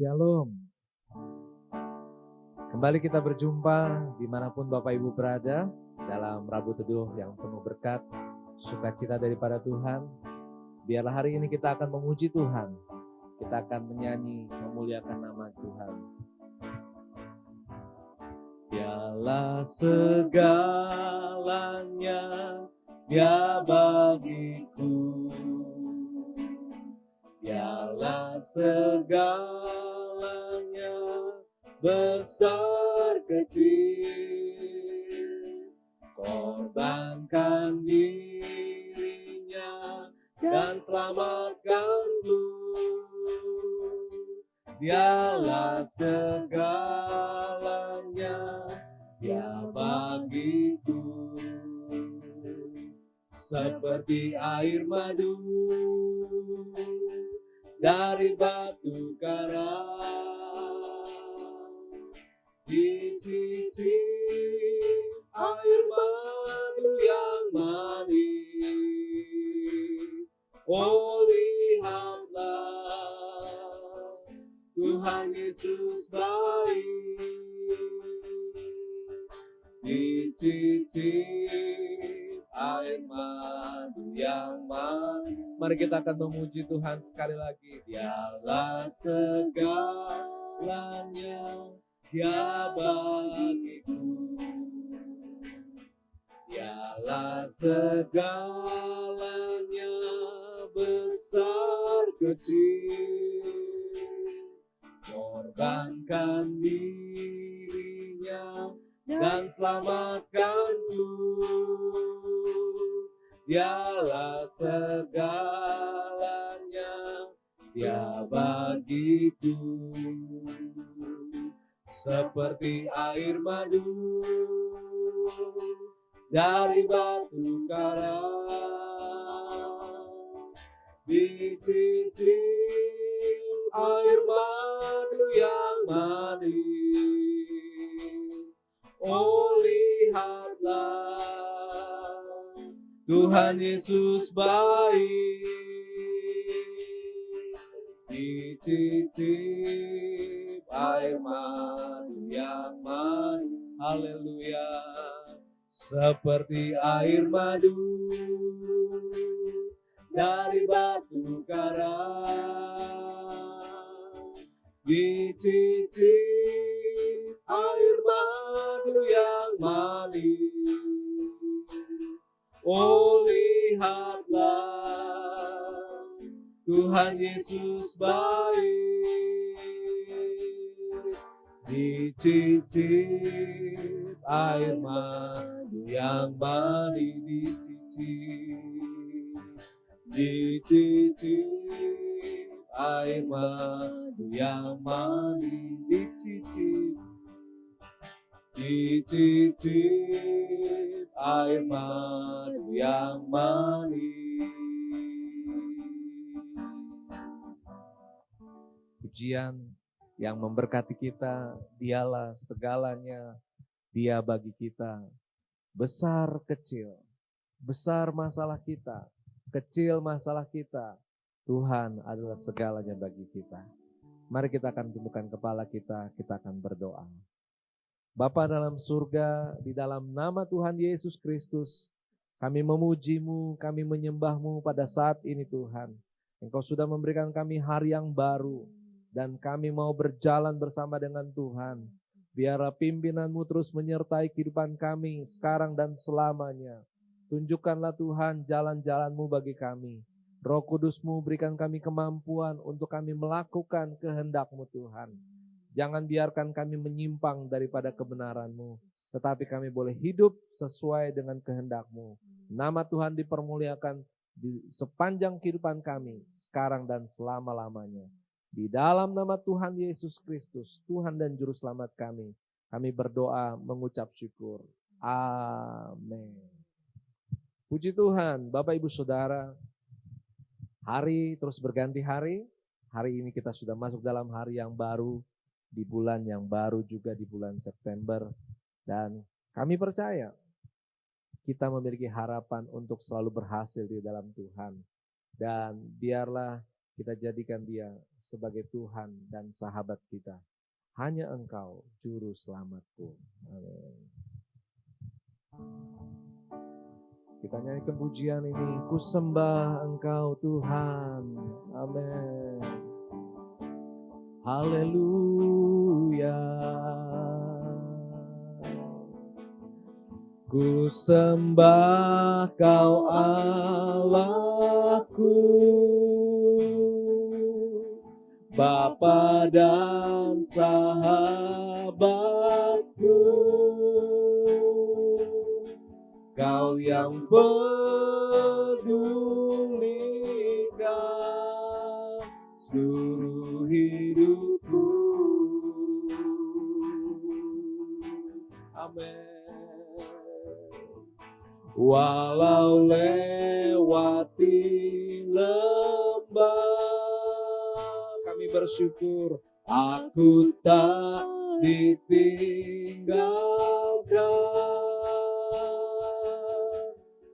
Shalom. Kembali kita berjumpa dimanapun Bapak Ibu berada dalam Rabu Teduh yang penuh berkat, sukacita daripada Tuhan. Biarlah hari ini kita akan memuji Tuhan, kita akan menyanyi, memuliakan nama Tuhan. Dialah segalanya, Dia bagiku. Dialah segalanya, besar kecil, korbankan dirinya dan selamatkanku. Dialah segalanya, Dia bagiku. Seperti air madu dari batu karang, dicicip air madu yang manis. Oh, lihatlah, Tuhan Yesus baik, dicicip air madu yang manis. Mari kita akan memuji Tuhan sekali lagi. Dialah segalanya, Dia bagiku. Dialah segalanya, besar kecil, korbankan dirinya dan selamatkanku. Dialah segalanya, Dia bagiku. Seperti air madu dari batu karang, dicicip air madu yang manis. Oh, lihatlah, Tuhan Yesus baik, dicicip air madu yang manis. Haleluya. Seperti air madu dari batu karang, dicicip air madu yang manis. Oh, lihatlah, Tuhan Yesus baik, dicicip air madu yang manis, dicicip air madu yang manis, dicicip air madu yang manis. Pujian yang memberkati kita, Dialah segalanya, Dia bagi kita. Besar kecil, besar masalah kita, kecil masalah kita, Tuhan adalah segalanya bagi kita. Mari kita akan tundukkan kepala kita akan berdoa. Bapa dalam surga, di dalam nama Tuhan Yesus Kristus, kami memuji-Mu, kami menyembah-Mu pada saat ini Tuhan. Engkau sudah memberikan kami hari yang baru, dan kami mau berjalan bersama dengan Tuhan. Biarlah pimpinan-Mu terus menyertai kehidupan kami sekarang dan selamanya. Tunjukkanlah Tuhan jalan-jalan-Mu bagi kami. Roh Kudus-Mu berikan kami kemampuan untuk kami melakukan kehendak-Mu Tuhan. Jangan biarkan kami menyimpang daripada kebenaran-Mu, tetapi kami boleh hidup sesuai dengan kehendak-Mu. Nama Tuhan dipermuliakan di sepanjang kehidupan kami, sekarang dan selama-lamanya. Di dalam nama Tuhan Yesus Kristus, Tuhan dan Juru Selamat kami berdoa mengucap syukur. Amin. Puji Tuhan, Bapak Ibu Saudara, hari terus berganti hari. Hari ini kita sudah masuk dalam hari yang baru, di bulan yang baru juga di bulan September. Dan kami percaya kita memiliki harapan untuk selalu berhasil di dalam Tuhan. Dan biarlah Kita jadikan dia sebagai Tuhan dan sahabat kita. Hanya Engkau juru selamatku. Amin. Kita nyanyikan pujian ini. Ku sembah Engkau Tuhan. Amin. Haleluya. Ku sembah Kau Allahku, Bapa dan sahabatku, Kau yang pedulikan seluruh hidupku. Amin. Walau lewati lembah, kami bersyukur aku tak ditinggalkan.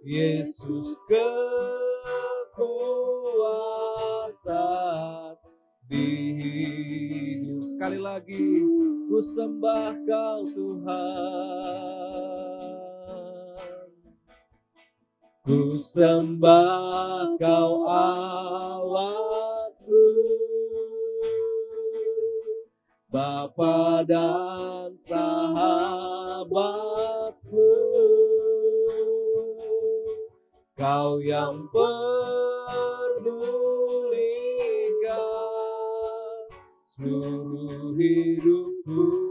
Yesus kekuatan di hidup. Sekali lagi, ku sembah Kau Tuhan. Ku sembah Kau Allahku, Bapa dan sahabatku, Kau yang pedulikan seluruh hidupku.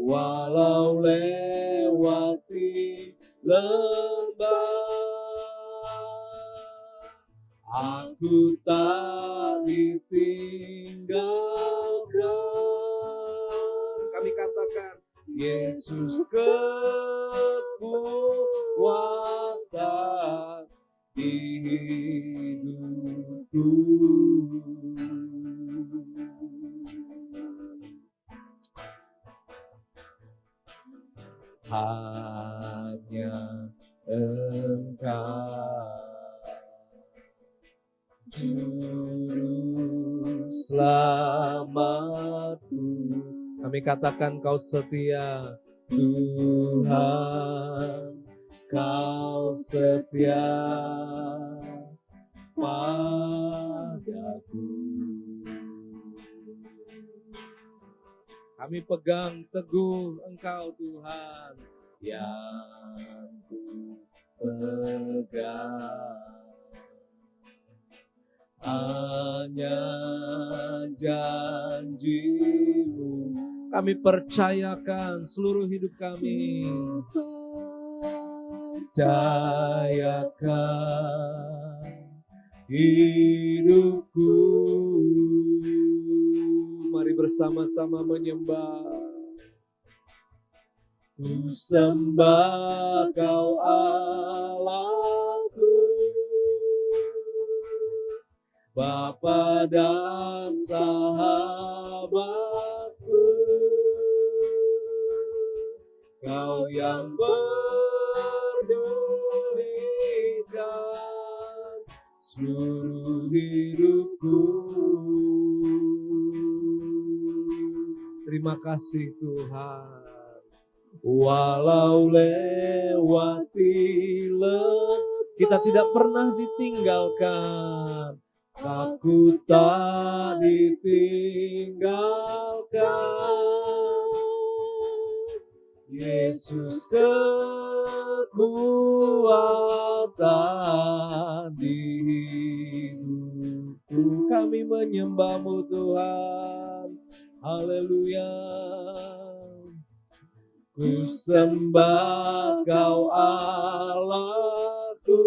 Walau lewati lembah, aku tak ditinggalkan. Kami katakan, Yesus kekuatan di hidupku. Hanya Engkau juru selamatku. Kami katakan Kau setia Tuhan, Kau setia padaku. Kami pegang teguh Engkau Tuhan, yang ku pegang hanya janji-Mu. Kami percayakan seluruh hidup kami. Percayakan hidupku. Mari bersama-sama menyembah. Ku sembah Kau Allahku, Bapa dan sahabatku, Kau yang pedulikan seluruh hidupku. Terima kasih Tuhan. Walau lewati kita tidak pernah ditinggalkan. Aku tak ditinggalkan. Yesus kekuatan di hidupku. Kami menyembah-Mu Tuhan. Haleluya. Ku sembah Kau Allahku.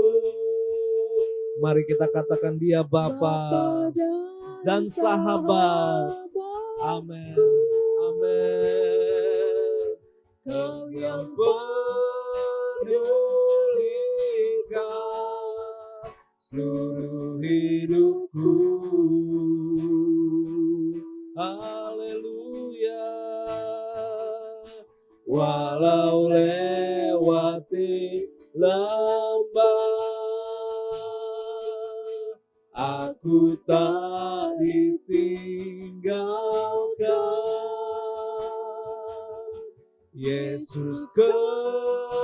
Mari kita katakan Dia Bapa dan sahabat. Amin. Amin. Kau yang pedulikan seluruh hidupku. Haleluya. Walau lewati lambat, aku tak ditinggalkan. Yesus kekuatan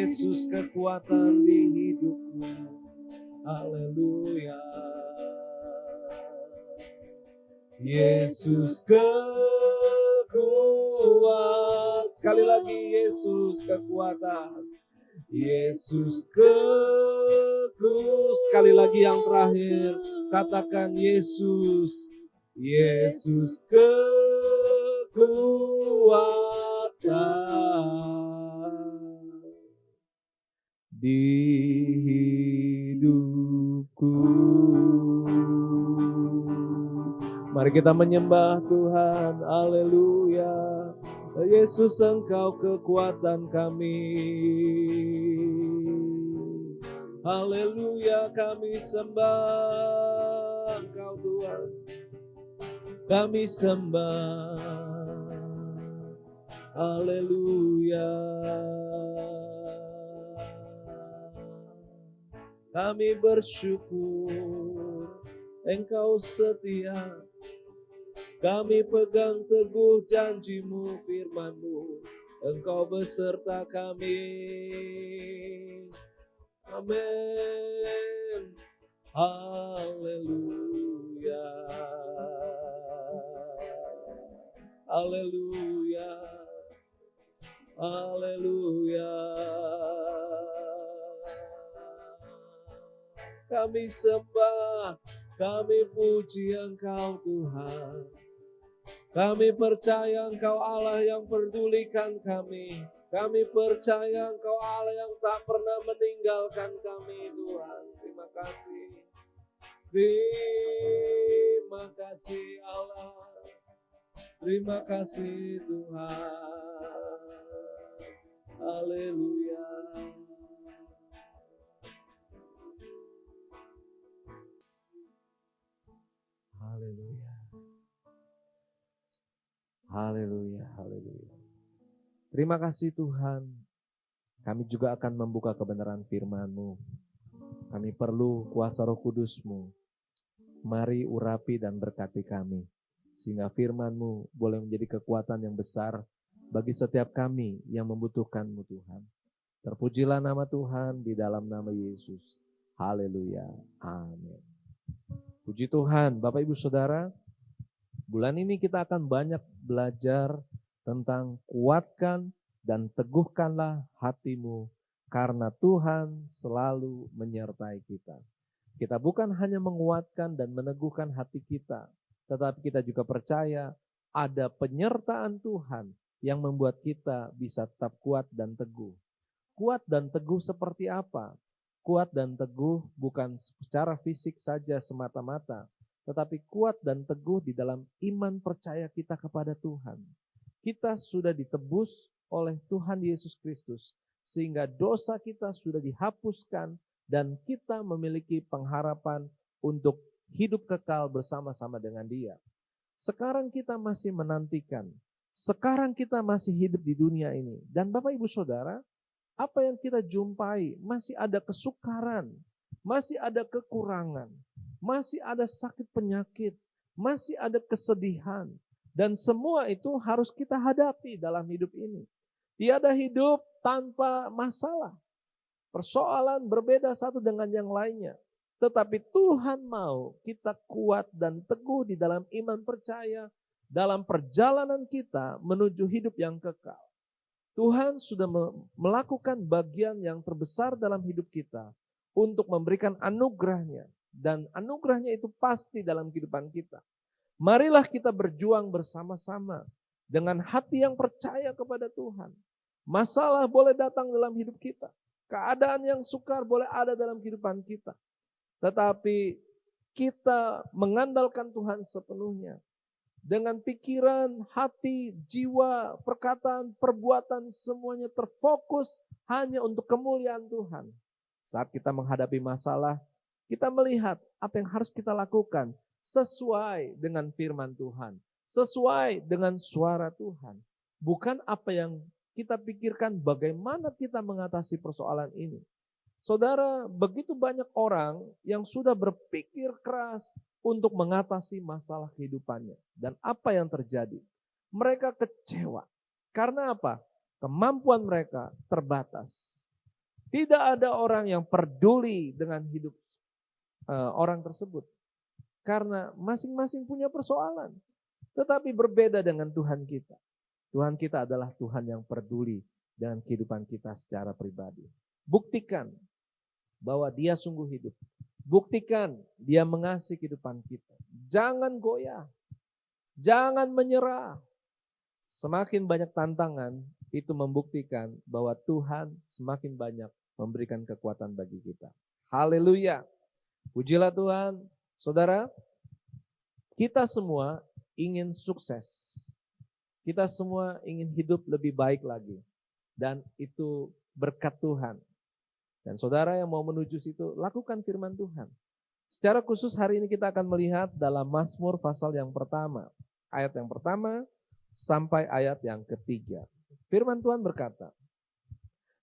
Yesus kekuatan di hidupku. Haleluya. Yesus kekuatan. Sekali lagi, Yesus kekuatan. Yesus kekuatan. Sekali lagi yang terakhir, katakan Yesus. Yesus kekuatan di hidupku. Mari kita menyembah Tuhan. Haleluya. Yesus, Engkau kekuatan kami. Haleluya, kami sembah Engkau Tuhan. Kami sembah. Haleluya. Kami bersyukur Engkau setia. Kami pegang teguh janji-Mu, firman-Mu. Engkau beserta kami. Amin. Haleluya. Haleluya. Haleluya. Kami sembah, kami puji Engkau Tuhan. Kami percaya Engkau Allah yang pedulikan kami. Kami percaya Engkau Allah yang tak pernah meninggalkan kami, Tuhan. Terima kasih. Terima kasih Allah. Terima kasih Tuhan. Haleluya. Haleluya. Haleluya, haleluya. Terima kasih Tuhan. Kami juga akan membuka kebenaran firman-Mu. Kami perlu kuasa Roh Kudus-Mu. Mari urapi dan berkati kami. Sehingga firman-Mu boleh menjadi kekuatan yang besar bagi setiap kami yang membutuhkan-Mu Tuhan. Terpujilah nama Tuhan di dalam nama Yesus. Haleluya. Amin. Puji Tuhan, Bapak Ibu Saudara. Bulan ini kita akan banyak belajar tentang kuatkan dan teguhkanlah hatimu karena Tuhan selalu menyertai kita. Kita bukan hanya menguatkan dan meneguhkan hati kita, tetapi kita juga percaya ada penyertaan Tuhan yang membuat kita bisa tetap kuat dan teguh. Kuat dan teguh seperti apa? Kuat dan teguh bukan secara fisik saja semata-mata, tetapi kuat dan teguh di dalam iman percaya kita kepada Tuhan. Kita sudah ditebus oleh Tuhan Yesus Kristus, sehingga dosa kita sudah dihapuskan dan kita memiliki pengharapan untuk hidup kekal bersama-sama dengan Dia. Sekarang kita masih menantikan, sekarang kita masih hidup di dunia ini. Dan Bapak Ibu Saudara, apa yang kita jumpai masih ada kesukaran, masih ada kekurangan, masih ada sakit penyakit, masih ada kesedihan. Dan semua itu harus kita hadapi dalam hidup ini. Tiada hidup tanpa masalah. Persoalan berbeda satu dengan yang lainnya. Tetapi Tuhan mau kita kuat dan teguh di dalam iman percaya, dalam perjalanan kita menuju hidup yang kekal. Tuhan sudah melakukan bagian yang terbesar dalam hidup kita untuk memberikan anugerahnya. Dan anugerahnya itu pasti dalam kehidupan kita. Marilah kita berjuang bersama-sama dengan hati yang percaya kepada Tuhan. Masalah boleh datang dalam hidup kita. Keadaan yang sukar boleh ada dalam kehidupan kita. Tetapi kita mengandalkan Tuhan sepenuhnya. Dengan pikiran, hati, jiwa, perkataan, perbuatan semuanya terfokus hanya untuk kemuliaan Tuhan. Saat kita menghadapi masalah, kita melihat apa yang harus kita lakukan sesuai dengan firman Tuhan, sesuai dengan suara Tuhan. bukan apa yang kita pikirkan bagaimana kita mengatasi persoalan ini. Saudara, begitu banyak orang yang sudah berpikir keras untuk mengatasi masalah kehidupannya. Dan apa yang terjadi? Mereka kecewa. Karena apa? Kemampuan mereka terbatas. Tidak ada orang yang peduli dengan hidup orang tersebut. Karena masing-masing punya persoalan. Tetapi berbeda dengan Tuhan kita. Tuhan kita adalah Tuhan yang peduli dengan kehidupan kita secara pribadi. Buktikan bahwa Dia sungguh hidup. Buktikan Dia mengasihi kehidupan kita. Jangan goyah. Jangan menyerah. Semakin banyak tantangan, itu membuktikan bahwa Tuhan semakin banyak memberikan kekuatan bagi kita. Haleluya. Pujilah Tuhan. Saudara, kita semua ingin sukses. Kita semua ingin hidup lebih baik lagi. Dan itu berkat Tuhan. Dan saudara yang mau menuju situ, lakukan firman Tuhan. Secara khusus hari ini kita akan melihat dalam Mazmur pasal yang pertama. Ayat yang pertama sampai ayat yang ketiga. Firman Tuhan berkata,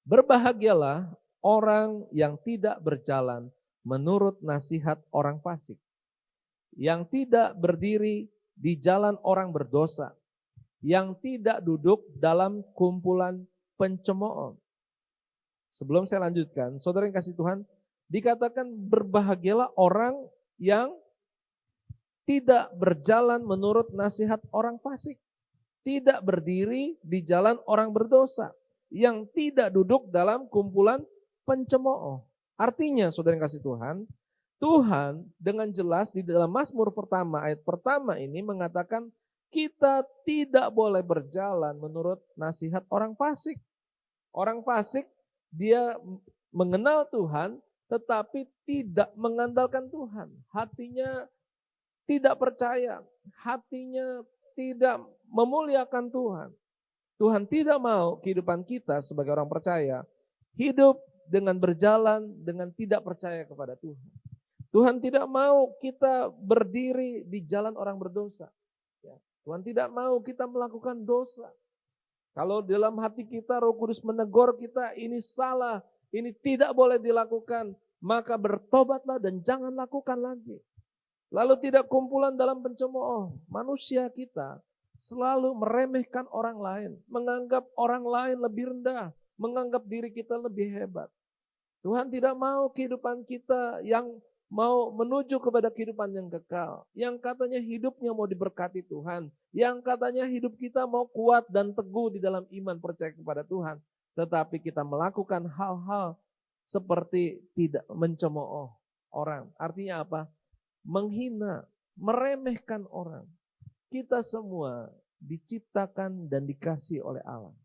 berbahagialah orang yang tidak berjalan menurut nasihat orang fasik, yang tidak berdiri di jalan orang berdosa, yang tidak duduk dalam kumpulan pencemooh. Sebelum saya lanjutkan, saudara yang kasih Tuhan, dikatakan berbahagialah orang yang tidak berjalan menurut nasihat orang fasik, tidak berdiri di jalan orang berdosa, yang tidak duduk dalam kumpulan pencemooh. Artinya, saudara yang kasih Tuhan, Tuhan dengan jelas di dalam Mazmur pertama, ayat pertama ini mengatakan kita tidak boleh berjalan menurut nasihat orang fasik. Orang fasik dia mengenal Tuhan tetapi tidak mengandalkan Tuhan. Hatinya tidak percaya, hatinya tidak memuliakan Tuhan. Tuhan tidak mau kehidupan kita sebagai orang percaya hidup dengan berjalan dengan tidak percaya kepada Tuhan. Tuhan tidak mau kita berdiri di jalan orang berdosa. Tuhan tidak mau kita melakukan dosa. Kalau dalam hati kita Roh Kudus menegur kita, ini salah, ini tidak boleh dilakukan, maka bertobatlah dan jangan lakukan lagi. Lalu tidak kumpulan dalam pencemooh. Manusia kita selalu meremehkan orang lain, menganggap orang lain lebih rendah, menganggap diri kita lebih hebat. Tuhan tidak mau kehidupan kita yang mau menuju kepada kehidupan yang kekal. Yang katanya hidupnya mau diberkati Tuhan. Yang katanya hidup kita mau kuat dan teguh di dalam iman percaya kepada Tuhan. Tetapi kita melakukan hal-hal seperti tidak mencemooh orang. Artinya apa? Menghina, meremehkan orang. Kita semua diciptakan dan dikasihi oleh Allah.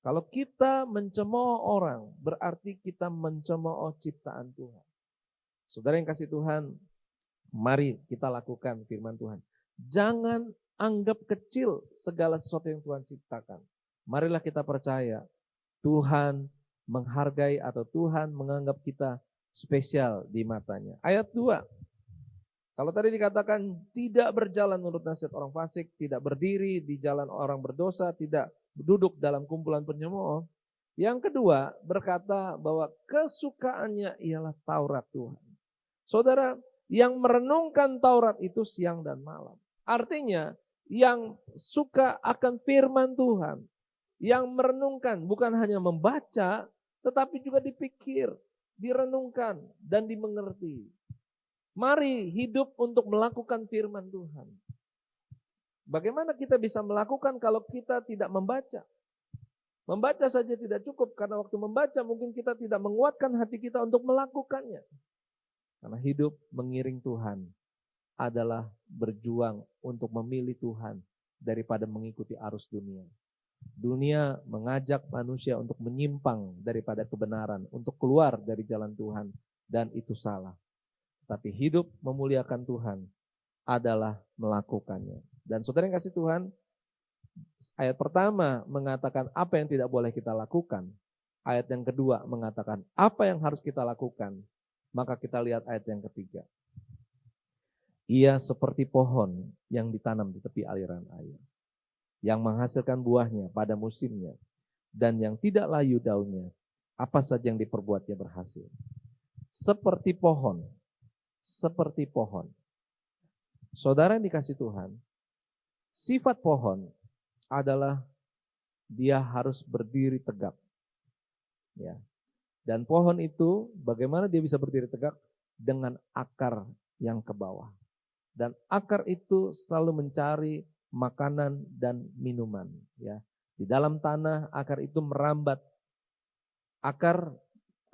Kalau kita mencemooh orang, berarti kita mencemooh ciptaan Tuhan. Saudara yang kasih Tuhan, mari kita lakukan firman Tuhan. Jangan anggap kecil segala sesuatu yang Tuhan ciptakan. Marilah kita percaya Tuhan menghargai atau Tuhan menganggap kita spesial di matanya. Ayat 2. Kalau tadi dikatakan tidak berjalan menurut nasihat orang fasik, tidak berdiri di jalan orang berdosa, tidak duduk dalam kumpulan pencemooh. Yang kedua berkata bahwa kesukaannya ialah Taurat Tuhan. Saudara, yang merenungkan Taurat itu siang dan malam. Artinya, yang suka akan firman Tuhan, yang merenungkan, bukan hanya membaca, tetapi juga dipikir, direnungkan, dan dimengerti. Mari hidup untuk melakukan firman Tuhan. Bagaimana kita bisa melakukan kalau kita tidak membaca? Membaca saja tidak cukup, karena waktu membaca mungkin kita tidak menguatkan hati kita untuk melakukannya. Karena hidup mengiring Tuhan adalah berjuang untuk memilih Tuhan daripada mengikuti arus dunia. Dunia mengajak manusia untuk menyimpang daripada kebenaran, untuk keluar dari jalan Tuhan, dan itu salah. Tapi hidup memuliakan Tuhan adalah melakukannya. Dan saudara yang kasih Tuhan, ayat pertama mengatakan apa yang tidak boleh kita lakukan. Ayat yang kedua mengatakan apa yang harus kita lakukan. Maka kita lihat ayat yang ketiga. Ia seperti pohon yang ditanam di tepi aliran air. yang menghasilkan buahnya pada musimnya, dan yang tidak layu daunnya, apa saja yang diperbuatnya berhasil. Seperti pohon. Saudara yang dikasih Tuhan, sifat pohon adalah dia harus berdiri tegak. Ya. Dan pohon itu bagaimana dia bisa berdiri tegak? Dengan akar yang ke bawah. Dan akar itu selalu mencari makanan dan minuman. Ya. Di dalam tanah akar itu merambat. Akar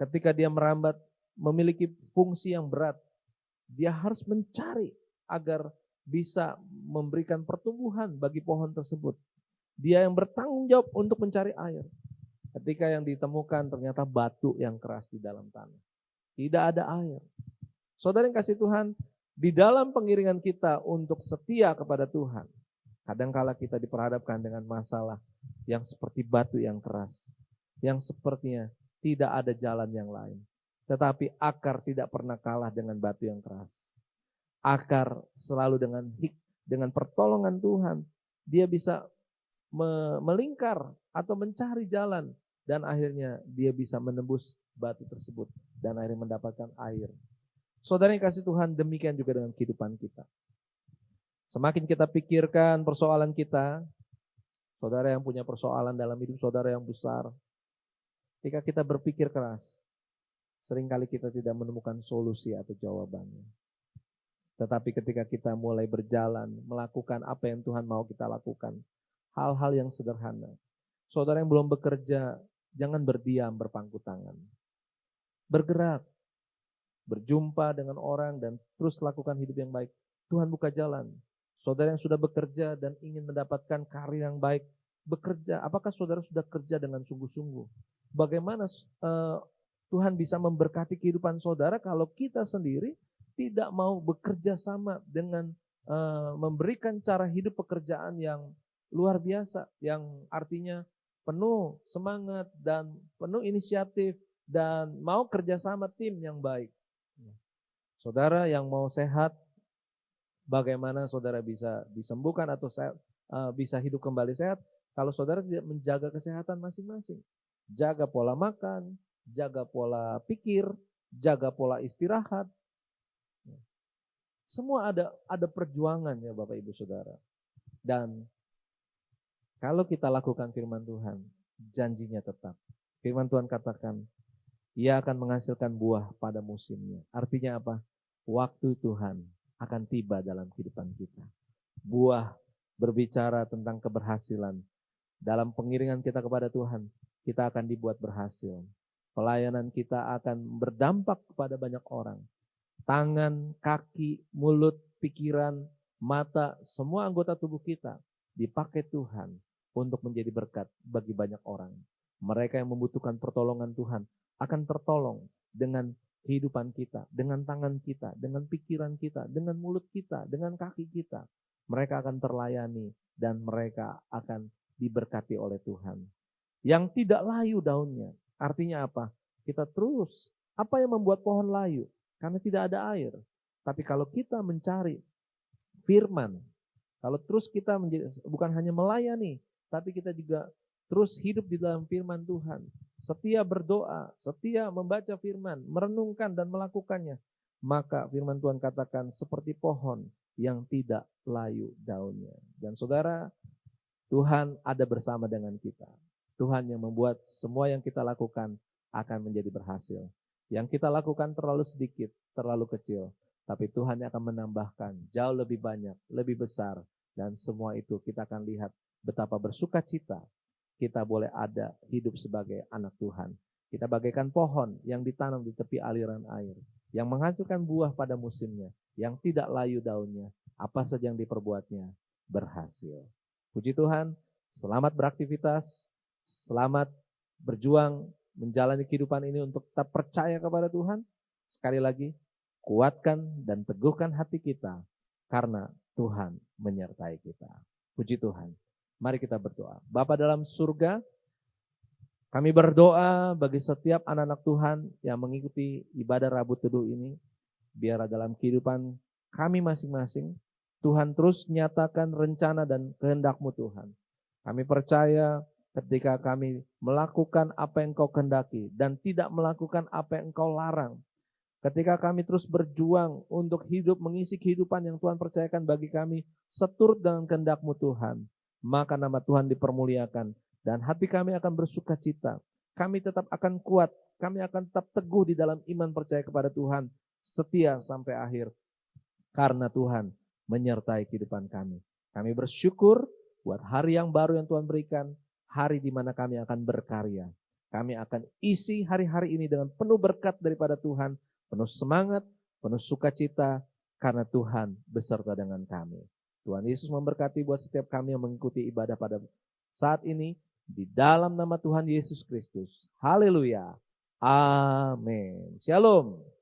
ketika dia merambat memiliki fungsi yang berat. Dia harus mencari agar bisa memberikan pertumbuhan bagi pohon tersebut. Dia yang bertanggung jawab untuk mencari air. Ketika yang ditemukan ternyata batu yang keras di dalam tanah. Tidak ada air. Saudara yang kasih Tuhan, di dalam pengiringan kita untuk setia kepada Tuhan, kadangkala kita diperhadapkan dengan masalah yang seperti batu yang keras, yang sepertinya tidak ada jalan yang lain. Tetapi akar tidak pernah kalah dengan batu yang keras. Akar selalu dengan pertolongan Tuhan, dia bisa melingkar atau mencari jalan, dan akhirnya dia bisa menembus batu tersebut dan akhirnya mendapatkan air. Saudara yang kasih Tuhan, demikian juga dengan kehidupan kita. Semakin kita pikirkan persoalan kita, saudara yang punya persoalan dalam hidup saudara yang besar, ketika kita berpikir keras, seringkali kita tidak menemukan solusi atau jawabannya. Tetapi ketika kita mulai berjalan, melakukan apa yang Tuhan mau kita lakukan, hal-hal yang sederhana. Saudara yang belum bekerja, jangan berdiam berpangku tangan. Bergerak, berjumpa dengan orang dan terus lakukan hidup yang baik. Tuhan buka jalan. Saudara yang sudah bekerja dan ingin mendapatkan karir yang baik, bekerja. Apakah saudara sudah kerja dengan sungguh-sungguh? Bagaimana Tuhan bisa memberkati kehidupan saudara kalau kita sendiri tidak mau bekerja sama dengan memberikan cara hidup pekerjaan yang luar biasa, yang artinya penuh semangat dan penuh inisiatif dan mau kerjasama tim yang baik. Saudara yang mau sehat, bagaimana saudara bisa disembuhkan atau bisa hidup kembali sehat kalau saudara tidak menjaga kesehatan masing-masing. Jaga pola makan, jaga pola pikir, jaga pola istirahat. Semua ada perjuangan ya Bapak Ibu Saudara. Dan kalau kita lakukan firman Tuhan, janjinya tetap. Firman Tuhan katakan, Ia akan menghasilkan buah pada musimnya. Artinya apa? Waktu Tuhan akan tiba dalam kehidupan kita. Buah berbicara tentang keberhasilan. Dalam pengiringan kita kepada Tuhan, kita akan dibuat berhasil. Pelayanan kita akan berdampak kepada banyak orang. Tangan, kaki, mulut, pikiran, mata, semua anggota tubuh kita dipakai Tuhan untuk menjadi berkat bagi banyak orang. Mereka yang membutuhkan pertolongan Tuhan akan tertolong dengan kehidupan kita, dengan tangan kita, dengan pikiran kita, dengan mulut kita, dengan kaki kita. Mereka akan terlayani dan mereka akan diberkati oleh Tuhan. Yang tidak layu daunnya, artinya apa? Kita terus, apa yang membuat pohon layu? Karena tidak ada air. Tapi kalau kita mencari firman, kalau terus kita bukan hanya melayani, tapi kita juga terus hidup di dalam firman Tuhan, setia berdoa, setia membaca firman, merenungkan dan melakukannya, maka firman Tuhan katakan seperti pohon yang tidak layu daunnya. Dan saudara, Tuhan ada bersama dengan kita. Tuhan yang membuat semua yang kita lakukan akan menjadi berhasil. Yang kita lakukan terlalu sedikit, terlalu kecil, tapi Tuhan yang akan menambahkan jauh lebih banyak, lebih besar, dan semua itu kita akan lihat betapa bersukacita kita boleh ada hidup sebagai anak Tuhan. Kita bagaikan pohon yang ditanam di tepi aliran air, yang menghasilkan buah pada musimnya, yang tidak layu daunnya, apa saja yang diperbuatnya berhasil. Puji Tuhan, selamat beraktivitas, selamat berjuang menjalani kehidupan ini untuk tetap percaya kepada Tuhan. Sekali lagi, kuatkan dan teguhkan hati kita, karena Tuhan menyertai kita. Puji Tuhan. Mari kita berdoa. Bapa dalam surga, kami berdoa bagi setiap anak-anak Tuhan yang mengikuti ibadah Rabu Teduh ini, biar dalam kehidupan kami masing-masing, Tuhan terus nyatakan rencana dan kehendak-Mu Tuhan. Kami percaya ketika kami melakukan apa yang Engkau kehendaki dan tidak melakukan apa yang Engkau larang. Ketika kami terus berjuang untuk hidup mengisi kehidupan yang Tuhan percayakan bagi kami seturut dengan kehendak-Mu Tuhan, maka nama Tuhan dipermuliakan dan hati kami akan bersuka cita. Kami tetap akan kuat, kami akan tetap teguh di dalam iman percaya kepada Tuhan, setia sampai akhir. Karena Tuhan menyertai kehidupan kami. Kami bersyukur buat hari yang baru yang Tuhan berikan, hari di mana kami akan berkarya. Kami akan isi hari-hari ini dengan penuh berkat daripada Tuhan, penuh semangat, penuh sukacita, karena Tuhan beserta dengan kami. Tuhan Yesus memberkati buat setiap kami yang mengikuti ibadah pada saat ini, di dalam nama Tuhan Yesus Kristus. Haleluya. Amin. Shalom.